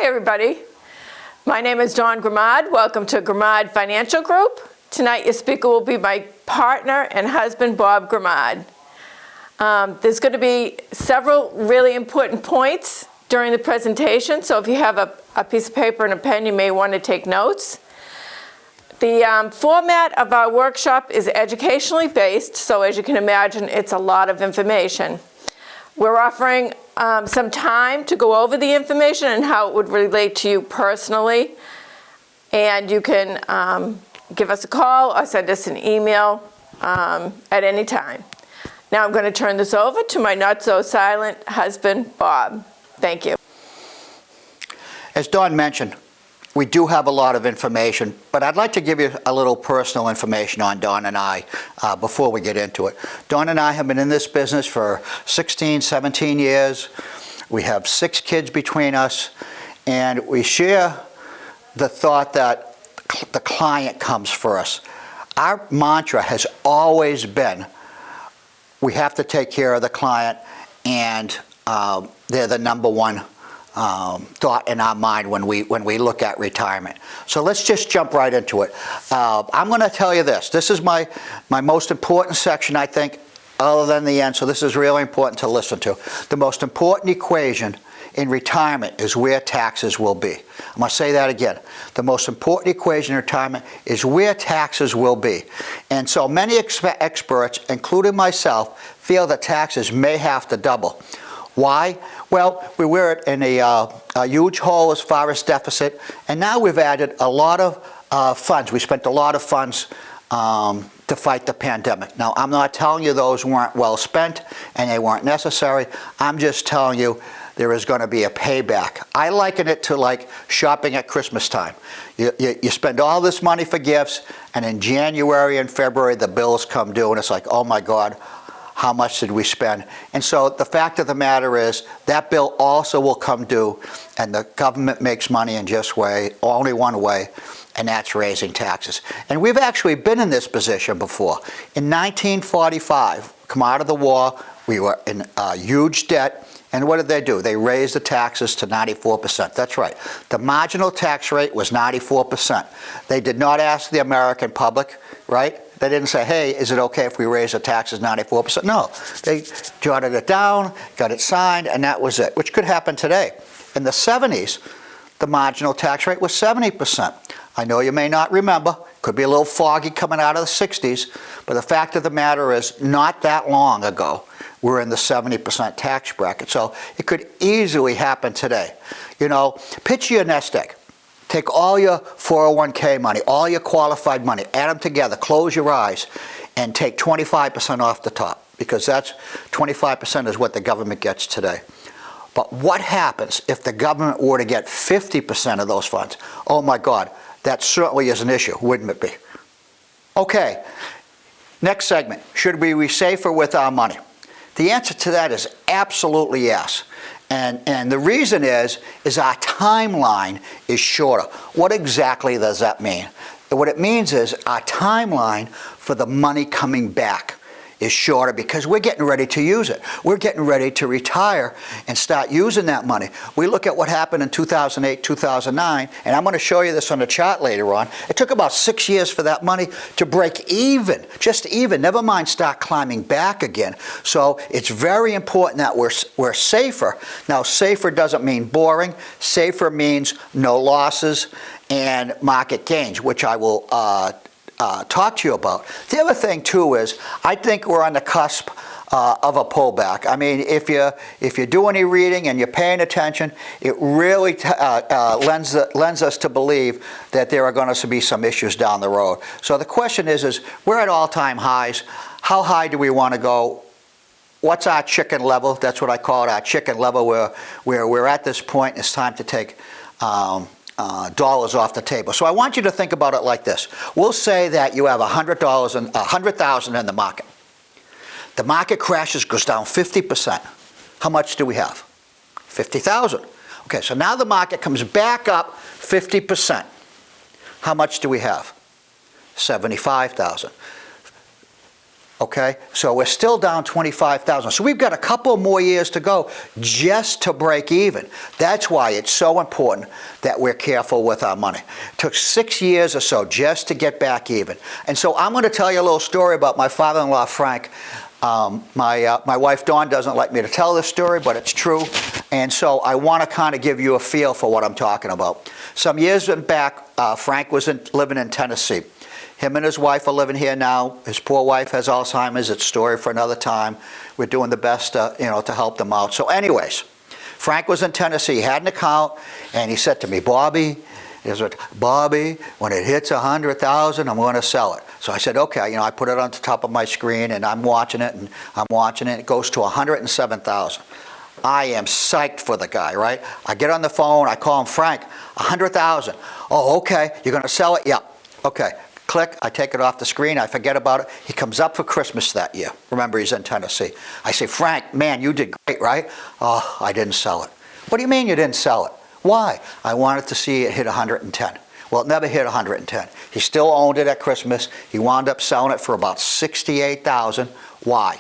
Hi everybody, my name is Dawn Grimard. Welcome to Grimard Financial Group. Tonight your speaker will be my partner and husband, Bob Grimard. There's going to be several really important points during the presentation, so if you have a piece of paper and a pen, you may want to take notes. The format of our workshop is educationally based, so as you can imagine, it's a lot of information. We're offering some time to go over the information and how it would relate to you personally. And you can give us a call or send us an email at any time. Now I'm going to turn this over to my not-so-silent husband, Bob. Thank you. As Dawn mentioned, we do have a lot of information, but I'd like to give you a little personal information on Dawn and I before we get into it. Dawn and I have been in this business for 16, 17 years. We have 6 kids between us, and we share the thought that the client comes first. Our mantra has always been, we have to take care of the client, and they're the number one thought in our mind when we look at retirement. So let's just jump right into it. I'm going to tell you this. This is my most important section, I think, other than the end, so this is really important to listen to. The most important equation in retirement is where taxes will be. I'm going to say that again. The most important equation in retirement is where taxes will be. And so many experts, including myself, feel that taxes may have to double. Why? Well, we were in a huge hole as far as deficit, and now we've added a lot of funds. We spent a lot of funds to fight the pandemic. Now, I'm not telling you those weren't well spent and they weren't necessary. I'm just telling you there is going to be a payback. I liken it to like shopping at Christmas time. You spend all this money for gifts, and in January and February the bills come due, and it's like, oh my God, how much did we spend? And so the fact of the matter is that bill also will come due, and the government makes money in just only one way, and that's raising taxes. And we've actually been in this position before. In 1945, come out of the war, we were in huge debt, and what did they do? They raised the taxes to 94%. That's right. The marginal tax rate was 94%. They did not ask the American public, right? They didn't say, hey, is it okay if we raise the taxes 94%? No, they jotted it down, got it signed, and that was it, which could happen today. In the 70s, the marginal tax rate was 70%. I know you may not remember, could be a little foggy coming out of the 60s, but the fact of the matter is, not that long ago, we're in the 70% tax bracket, so it could easily happen today. You know, picture your nest egg. Take all your 401k money, all your qualified money, add them together, close your eyes, and take 25% off the top, because that's 25% is what the government gets today. But what happens if the government were to get 50% of those funds? Oh my God, that certainly is an issue, wouldn't it be? Okay, next segment. Should we be safer with our money? The answer to that is absolutely yes. And the reason is our timeline is shorter. What exactly does that mean? What it means is our timeline for the money coming back is shorter because we're getting ready to use it. We're getting ready to retire and start using that money. We look at what happened in 2008, 2009, and I'm going to show you this on the chart later on. It took about 6 years for that money to break even, just even, never mind start climbing back again. So it's very important that we're safer. Now, safer doesn't mean boring. Safer means no losses and market gains, which I will talk to you about. The other thing too is I think we're on the cusp of a pullback. I mean, if you do any reading and you're paying attention, it really lends us to believe that there are going to be some issues down the road. So the question is we're at all-time highs. How high do we want to go? What's our chicken level? That's what I call it, our chicken level, where we're at this point. It's time to take dollars off the table. So I want you to think about it like this. We'll say that you have $100,000 in the market. The market crashes, goes down 50%. How much do we have? 50,000. Okay, so now the market comes back up 50%. How much do we have? 75,000. Okay, so we're still down 25,000. So we've got a couple more years to go just to break even. That's why it's so important that we're careful with our money. It took 6 years or so just to get back even. And so I'm going to tell you a little story about my father-in-law, Frank. My wife, Dawn, doesn't like me to tell this story, but it's true. And so I want to kind of give you a feel for what I'm talking about. Some years back, Frank was living in Tennessee. Him and his wife are living here now. His poor wife has Alzheimer's. It's a story for another time. We're doing the best, to help them out. So anyways, Frank was in Tennessee. He had an account, and he said to me, Bobby, when it hits 100,000, I'm going to sell it. So I said, okay. I put it on the top of my screen, and I'm watching it, It goes to 107,000. I am psyched for the guy, right? I get on the phone. I call him, Frank, 100,000. Oh, okay. You're going to sell it? Yeah. Okay. Click, I take it off the screen, I forget about it. He comes up for Christmas that year. Remember, he's in Tennessee. I say, Frank, man, you did great, right? Oh, I didn't sell it. What do you mean you didn't sell it? Why? I wanted to see it hit 110. Well, it never hit 110. He still owned it at Christmas. He wound up selling it for about 68,000. Why?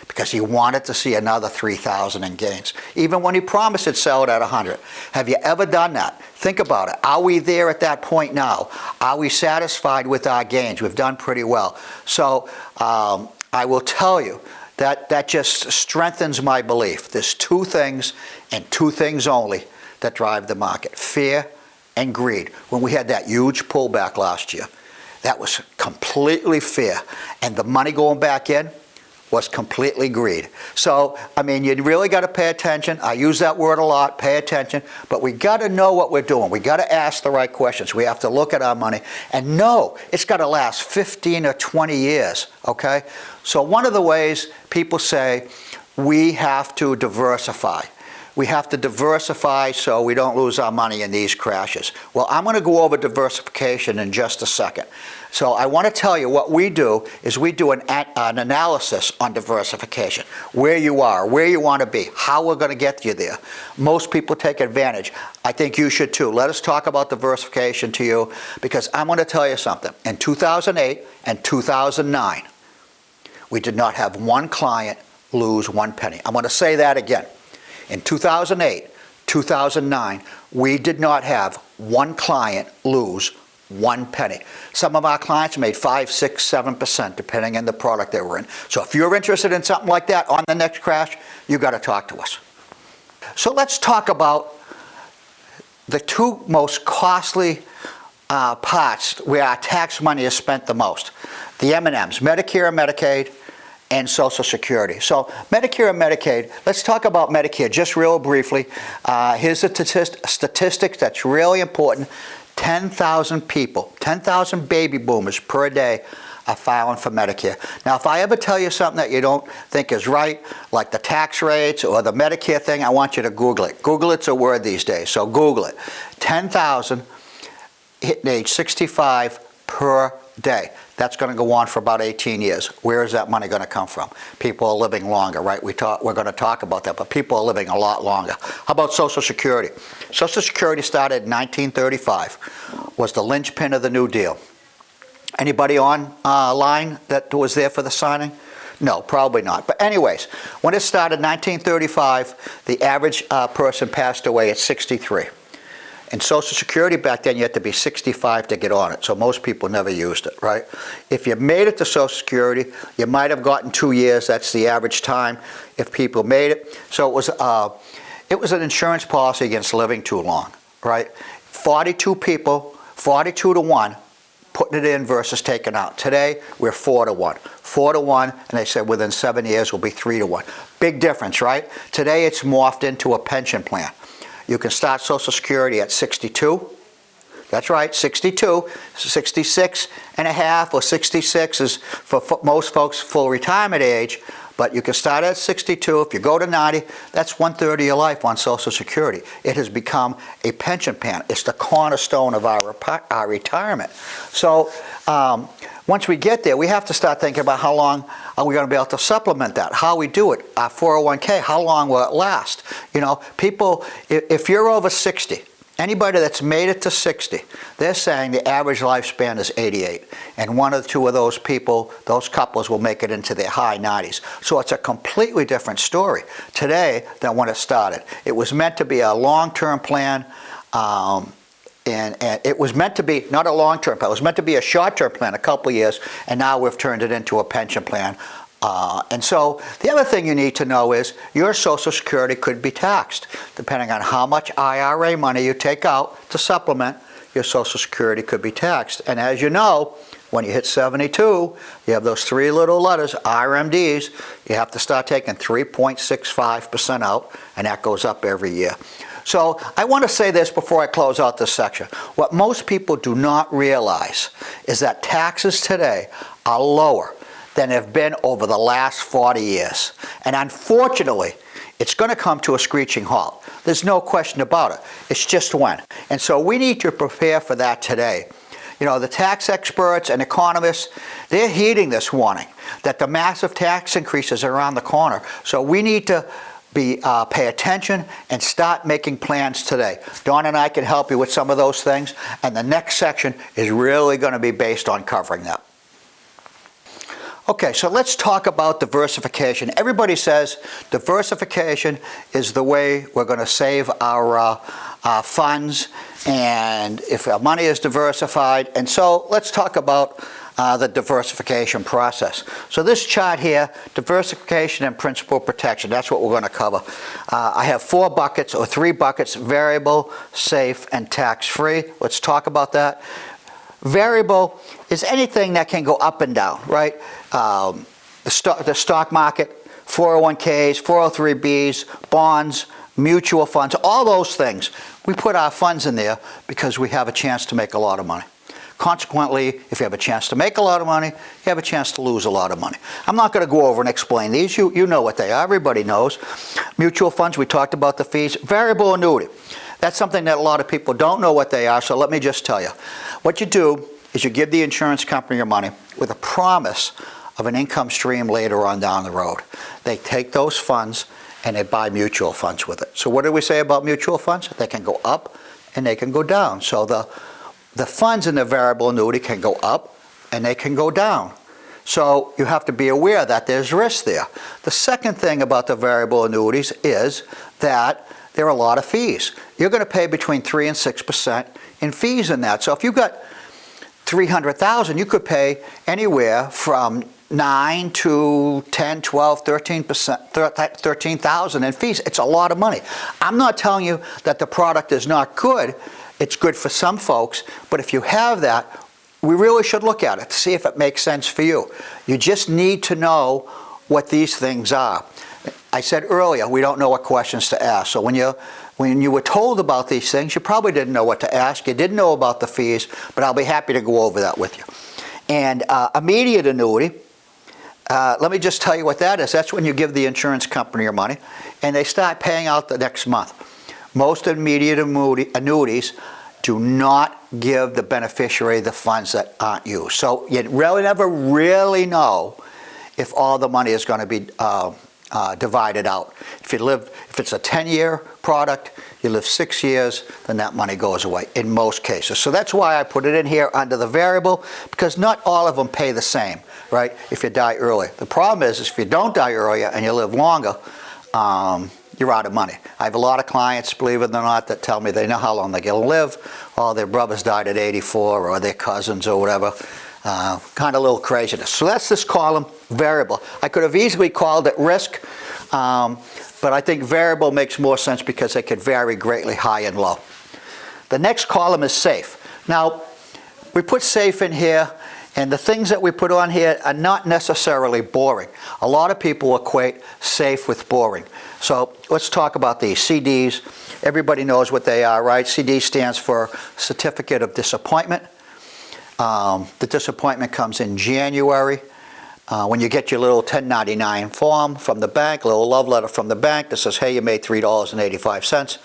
Because he wanted to see another 3,000 in gains, even when he promised he'd sell it at 100. Have you ever done that? Think about it. Are we there at that point now? Are we satisfied with our gains? We've done pretty well. So I will tell you that just strengthens my belief. There's two things, and two things only, that drive the market: fear and greed. When we had that huge pullback last year, that was completely fear, and the money going back in was completely greed. So, you really got to pay attention. I use that word a lot, pay attention, but we got to know what we're doing. We got to ask the right questions. We have to look at our money and know it's got to last 15 or 20 years, okay? So one of the ways people say we have to diversify. We have to diversify so we don't lose our money in these crashes. Well, I'm going to go over diversification in just a second. So I want to tell you what we do is we do an analysis on diversification, where you are, where you want to be, how we're going to get you there. Most people take advantage. I think you should too. Let us talk about diversification to you, because I'm going to tell you something. In 2008 and 2009, we did not have one client lose one penny. I'm going to say that again. In 2008, 2009, we did not have one client lose one penny. Some of our clients made 5, 6, 7%, depending on the product they were in. So if you're interested in something like that on the next crash, you got to talk to us. So let's talk about the two most costly parts where our tax money is spent the most. The M&Ms, Medicare and Medicaid, and Social Security. So Medicare and Medicaid, let's talk about Medicare just real briefly. Here's a statistic that's really important. 10,000 people, 10,000 baby boomers per day are filing for Medicare. Now, if I ever tell you something that you don't think is right, like the tax rates or the Medicare thing, I want you to Google it. Google it's a word these days, so Google it. 10,000 hitting age 65 per day. That's going to go on for about 18 years. Where is that money going to come from? People are living longer, right? We're going to talk about that, but people are living a lot longer. How about Social Security? Social Security started in 1935, was the linchpin of the New Deal. Anybody on line that was there for the signing? No, probably not. But anyways, when it started in 1935, the average person passed away at 63. In Social Security back then, you had to be 65 to get on it, so most people never used it, right? If you made it to Social Security, you might have gotten 2 years. That's the average time if people made it. So it was an insurance policy against living too long, right? 42 people, 42 to 1, putting it in versus taking out. Today, we're 4 to 1. 4 to 1, and they said within 7 years we'll be 3 to 1. Big difference, right? Today, it's morphed into a pension plan. You can start Social Security at 62. That's right, 62. 66 and a half or 66 is for most folks full retirement age, but you can start at 62. If you go to 90, that's 1/3 of your life on Social Security. It has become a pension plan. It's the cornerstone of our retirement. So once we get there, we have to start thinking about how long are we going to be able to supplement that, how we do it, our 401k, how long will it last? You know, people, if you're over 60 Anybody that's made it to 60, they're saying the average lifespan is 88. And one or two of those people, those couples, will make it into their high 90s. So it's a completely different story today than when it started. It was meant to be a long-term plan, and it was meant to be not a long-term plan. It was meant to be a short-term plan, a couple of years, and now we've turned it into a pension plan. And so the other thing you need to know is your Social Security could be taxed. Depending on how much IRA money you take out to supplement, your Social Security could be taxed. And as you know, when you hit 72, you have those three little letters, RMDs, you have to start taking 3.65% out, and that goes up every year. So I want to say this before I close out this section. What most people do not realize is that taxes today are lower than have been over the last 40 years. And unfortunately, it's going to come to a screeching halt. There's no question about it. It's just when. And so we need to prepare for that today. You know, the tax experts and economists, they're heeding this warning that the massive tax increases are around the corner. So we need to pay attention and start making plans today. Dawn and I can help you with some of those things, and the next section is really going to be based on covering that. Okay, so let's talk about diversification. Everybody says diversification is the way we're going to save our funds, and if our money is diversified. And so let's talk about the diversification process. So this chart here, diversification and principal protection, that's what we're going to cover. I have 4 buckets or 3 buckets: variable, safe, and tax-free. Let's talk about that. Variable is anything that can go up and down, right? The stock market, 401ks, 403bs, bonds, mutual funds, all those things. We put our funds in there because we have a chance to make a lot of money. Consequently, if you have a chance to make a lot of money, you have a chance to lose a lot of money. I'm not going to go over and explain these. You know what they are. Everybody knows. Mutual funds, we talked about the fees. Variable annuity. That's something that a lot of people don't know what they are, so let me just tell you. What you do is you give the insurance company your money with a promise of an income stream later on down the road. They take those funds and they buy mutual funds with it. So what do we say about mutual funds? They can go up and they can go down. So the funds in the variable annuity can go up and they can go down. So you have to be aware that there's risk there. The second thing about the variable annuities is that there are a lot of fees. You're going to pay between 3 and 6% in fees in that. So if you've got $300,000, you could pay anywhere from 9 to 10, 12, 13%, 13,000 in fees. It's a lot of money. I'm not telling you that the product is not good. It's good for some folks, but if you have that, we really should look at it to see if it makes sense for you. You just need to know what these things are. I said earlier, we don't know what questions to ask. So when you were told about these things, you probably didn't know what to ask. You didn't know about the fees, but I'll be happy to go over that with you. And immediate annuity, let me just tell you what that is. That's when you give the insurance company your money, and they start paying out the next month. Most immediate annuities do not give the beneficiary the funds that aren't used. So you really never really know if all the money is going to be divided out. If it's a 10-year product, you live 6 years, then that money goes away in most cases. So that's why I put it in here under the variable, because not all of them pay the same, right, if you die early. The problem is if you don't die earlier and you live longer, you're out of money. I have a lot of clients, believe it or not, that tell me they know how long they're going to live. All their brothers died at 84 or their cousins or whatever. Kind of a little craziness. So that's this column, variable. I could have easily called it risk, but I think variable makes more sense because they could vary greatly high and low. The next column is safe. Now, we put safe in here, and the things that we put on here are not necessarily boring. A lot of people equate safe with boring. So let's talk about these. CDs, everybody knows what they are, right? CD stands for Certificate of Disappointment. The disappointment comes in January when you get your little 1099 form from the bank, a little love letter from the bank that says, hey, you made $3.85.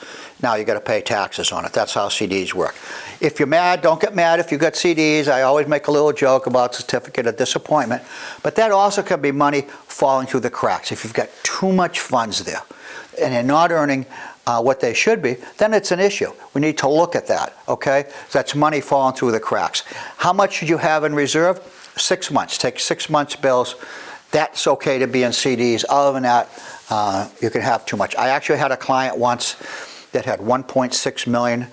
Now you got to pay taxes on it. That's how CDs work. If you're mad, don't get mad if you got CDs. I always make a little joke about Certificate of Disappointment. But that also can be money falling through the cracks. If you've got too much funds there and you're not earning what they should be, then it's an issue. We need to look at that, okay? That's money falling through the cracks. How much should you have in reserve? 6 months. Take 6 months' bills. That's okay to be in CDs. Other than that, you can have too much. I actually had a client once that had $1.6 million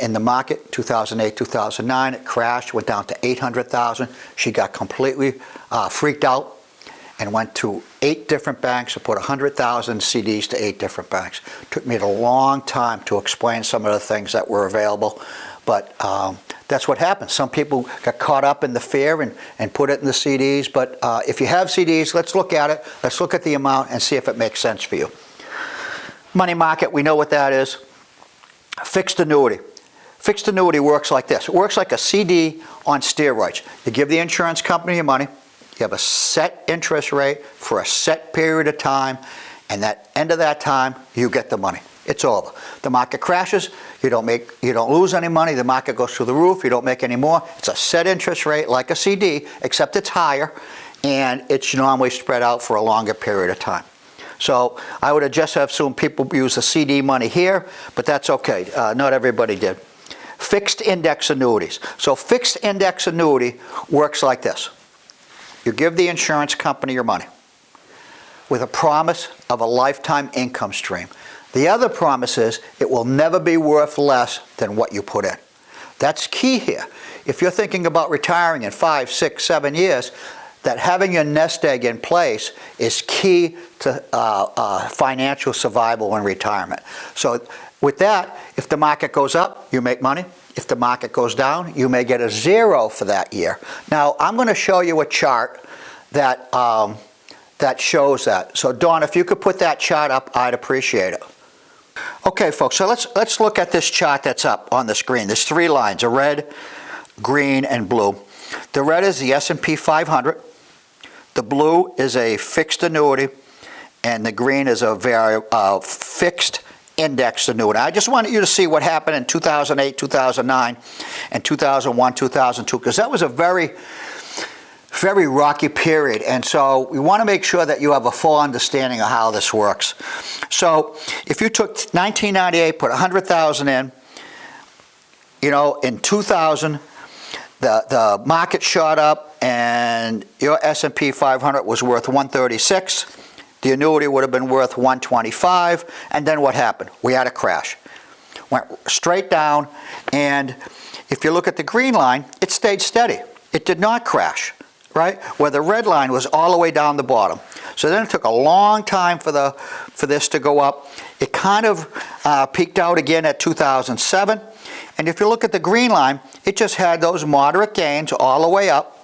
in the market, 2008, 2009. It crashed, went down to $800,000. She got completely freaked out and went to 8 different banks and put 100,000 CDs to 8 different banks. Took me a long time to explain some of the things that were available, but that's what happens. Some people got caught up in the fear and put it in the CDs, but if you have CDs, let's look at it. Let's look at the amount and see if it makes sense for you. Money market, we know what that is. Fixed annuity. Fixed annuity works like this. It works like a CD on steroids. You give the insurance company your money, you have a set interest rate for a set period of time, and at the end of that time, you get the money. It's over. The market crashes, you don't lose any money, the market goes through the roof, you don't make any more. It's a set interest rate like a CD, except it's higher, and it's normally spread out for a longer period of time. So I would have just assumed people use the CD money here, but that's okay. Not everybody did. Fixed index annuities. So fixed index annuity works like this. You give the insurance company your money with a promise of a lifetime income stream. The other promise is it will never be worth less than what you put in. That's key here. If you're thinking about retiring in 5, 6, 7 years, that having your nest egg in place is key to financial survival in retirement. So with that, if the market goes up, you make money. If the market goes down, you may get a zero for that year. Now, I'm going to show you a chart that, that shows that. So Dawn, if you could put that chart up, I'd appreciate it. Okay, folks, so let's look at this chart that's up on the screen. There's 3 lines, a red, green, and blue. The red is the S&P 500. The blue is a fixed annuity, and the green is a fixed index annuity. I just wanted you to see what happened in 2008, 2009, and 2001, 2002, because that was a very, very rocky period. And so we want to make sure that you have a full understanding of how this works. So if you took 1998, put 100,000 in, in 2000, the market shot up and your S&P 500 was worth 136. The annuity would have been worth 125, and then what happened? We had a crash. Went straight down, and if you look at the green line, it stayed steady. It did not crash, right? Where the red line was all the way down the bottom. So then it took a long time for this to go up. It kind of peaked out again at 2007, and if you look at the green line, it just had those moderate gains all the way up.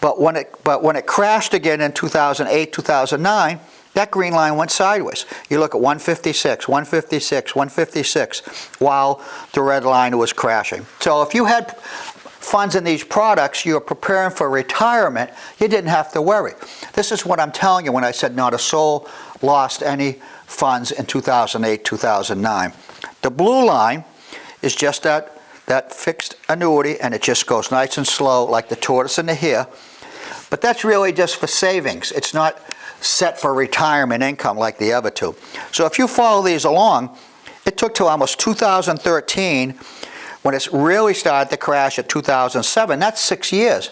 But when it crashed again in 2008, 2009, that green line went sideways. You look at 156, 156, 156, while the red line was crashing. So if you had funds in these products, you're preparing for retirement, you didn't have to worry. This is what I'm telling you when I said not a soul lost any funds in 2008, 2009. The blue line is just that fixed annuity, and it just goes nice and slow like the tortoise and the hare. But that's really just for savings. It's not set for retirement income like the other two. So if you follow these along, it took till almost 2013 when it really started to crash at 2007. That's 6 years.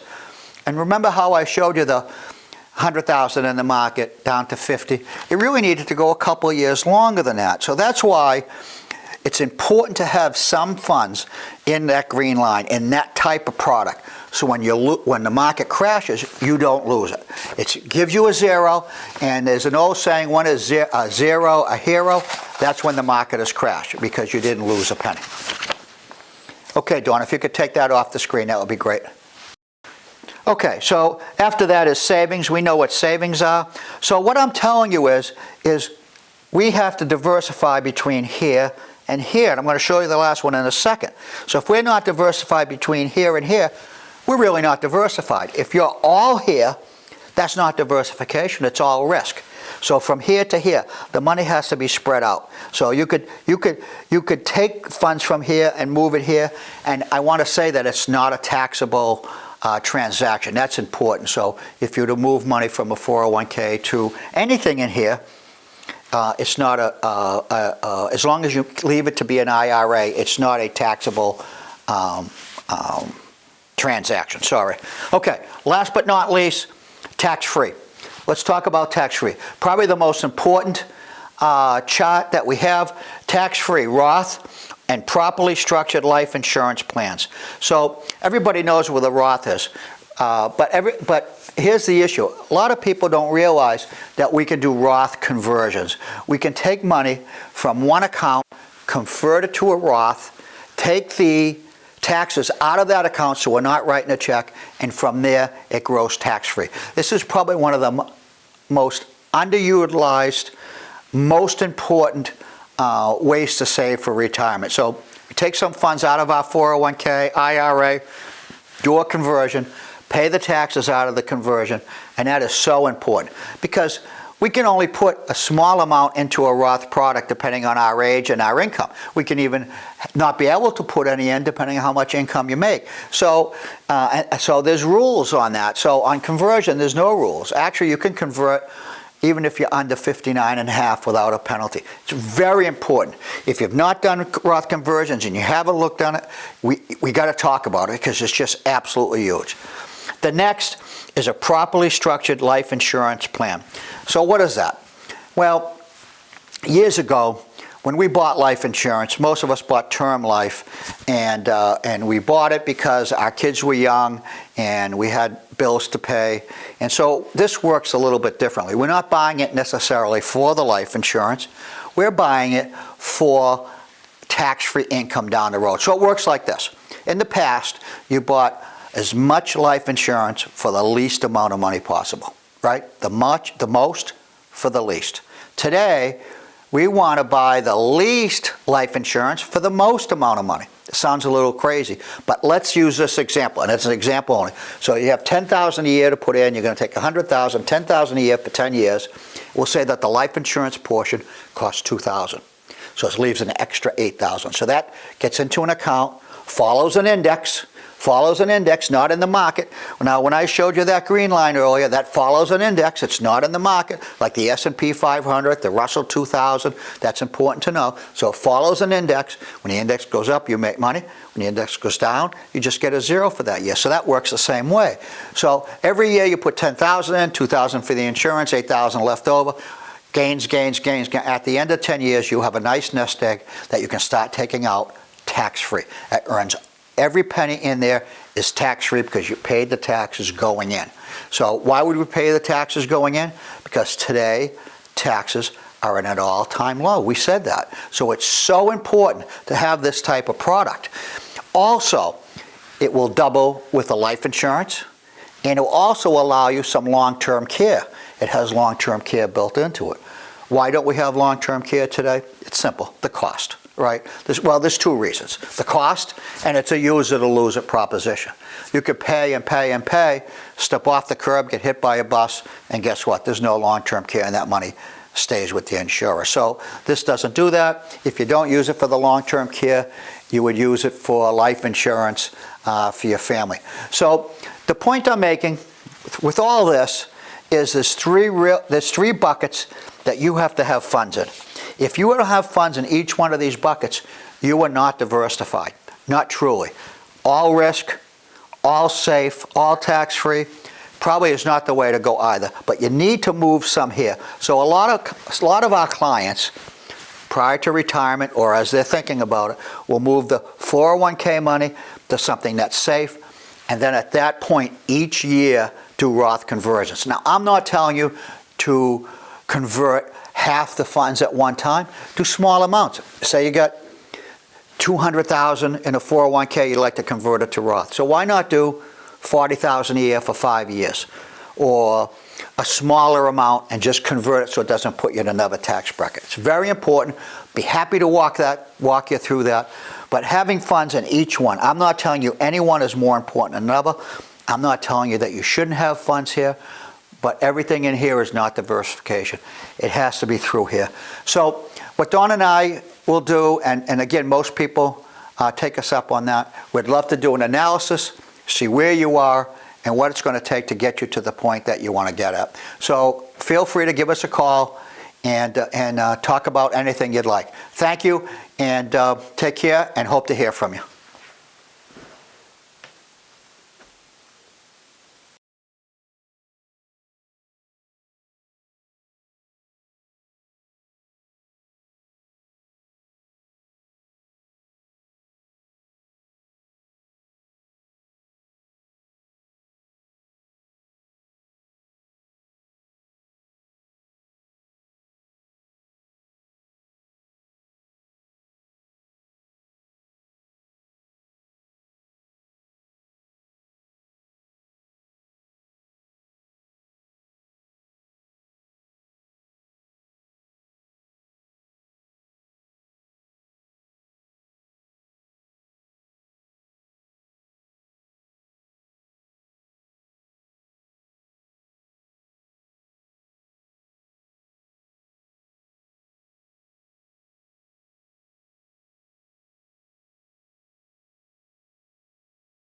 And remember how I showed you the 100,000 in the market down to 50? It really needed to go a couple of years longer than that. So that's why it's important to have some funds in that green line, in that type of product. So when the market crashes, you don't lose it. It gives you a zero, and there's an old saying, when is a zero a hero? That's when the market has crashed, because you didn't lose a penny. Okay, Dawn, if you could take that off the screen, that would be great. Okay, so after that is savings. We know what savings are. So what I'm telling you is we have to diversify between here and here. And I'm going to show you the last one in a second. So if we're not diversified between here and here, we're really not diversified. If you're all here, that's not diversification, it's all risk. So from here to here, the money has to be spread out. So you could take funds from here and move it here, and I want to say that it's not a taxable transaction. That's important. So if you were to move money from a 401k to anything in here, it's not as long as you leave it to be an IRA, it's not a taxable transaction, sorry. Okay, last but not least, tax-free. Let's talk about tax-free. Probably the most important chart that we have, tax-free, Roth and properly structured life insurance plans. So everybody knows what a Roth is, but here's the issue. A lot of people don't realize that we can do Roth conversions. We can take money from one account, convert it to a Roth, take the taxes out of that account so we're not writing a check, and from there it grows tax-free. This is probably one of the most underutilized, most important ways to save for retirement. So we take some funds out of our 401k, IRA, do a conversion, pay the taxes out of the conversion, and that is so important because we can only put a small amount into a Roth product depending on our age and our income. We can even not be able to put any in depending on how much income you make. So there's rules on that. So on conversion, there's no rules. Actually, you can convert even if you're under 59 and a half without a penalty. It's very important. If you've not done Roth conversions and you haven't looked on it, we got to talk about it because it's just absolutely huge. The next is a properly structured life insurance plan. So what is that? Well, years ago, when we bought life insurance, most of us bought term life, and we bought it because our kids were young and we had bills to pay. And so this works a little bit differently. We're not buying it necessarily for the life insurance. We're buying it for tax-free income down the road. So it works like this. In the past, you bought as much life insurance for the least amount of money possible, right? The most for the least. Today, we want to buy the least life insurance for the most amount of money. It sounds a little crazy, but let's use this example, and it's an example only. So you have $10,000 a year to put in, you're going to take $100,000, $10,000 a year for 10 years. We'll say that the life insurance portion costs $2,000. So it leaves an extra $8,000. So that gets into an account, follows an index, not in the market. Now, when I showed you that green line earlier, that follows an index. It's not in the market, like the S&P 500, the Russell 2000. That's important to know. So it follows an index. When the index goes up, you make money. When the index goes down, you just get a zero for that year. So that works the same way. So every year you put $10,000 in, $2,000 for the insurance, $8,000 left over. Gains. At the end of 10 years, you have a nice nest egg that you can start taking out tax-free. That earns every penny in there is tax-free because you paid the taxes going in. So why would we pay the taxes going in? Because today, taxes are at an all-time low. We said that. So it's so important to have this type of product. Also, it will double with the life insurance, and it will also allow you some long-term care. It has long-term care built into it. Why don't we have long-term care today? It's simple, the cost. Right? There's two reasons. The cost, and it's a use it or lose it proposition. You could pay and pay and pay, step off the curb, get hit by a bus, and guess what? There's no long-term care, and that money stays with the insurer. So this doesn't do that. If you don't use it for the long-term care, you would use it for life insurance for your family. So the point I'm making with all this is there's three buckets that you have to have funds in. If you were to have funds in each one of these buckets, you are not diversified, not truly. All risk, all safe, all tax-free, probably is not the way to go either. But you need to move some here. So a lot of our clients, prior to retirement or as they're thinking about it, will move the 401k money to something that's safe, and then at that point, each year, do Roth conversions. Now, I'm not telling you to convert half the funds at one time. Do small amounts. Say you got $200,000 in a 401k, you'd like to convert it to Roth. So why not do $40,000 a year for 5 years? Or a smaller amount and just convert it so it doesn't put you in another tax bracket. It's very important. Be happy to walk you through that. But having funds in each one, I'm not telling you any one is more important than another. I'm not telling you that you shouldn't have funds here. But everything in here is not diversification. It has to be through here. So what Dawn and I will do, and again, most people take us up on that, we'd love to do an analysis, see where you are, and what it's going to take to get you to the point that you want to get at. So feel free to give us a call, and talk about anything you'd like. Thank you, and take care, and hope to hear from you.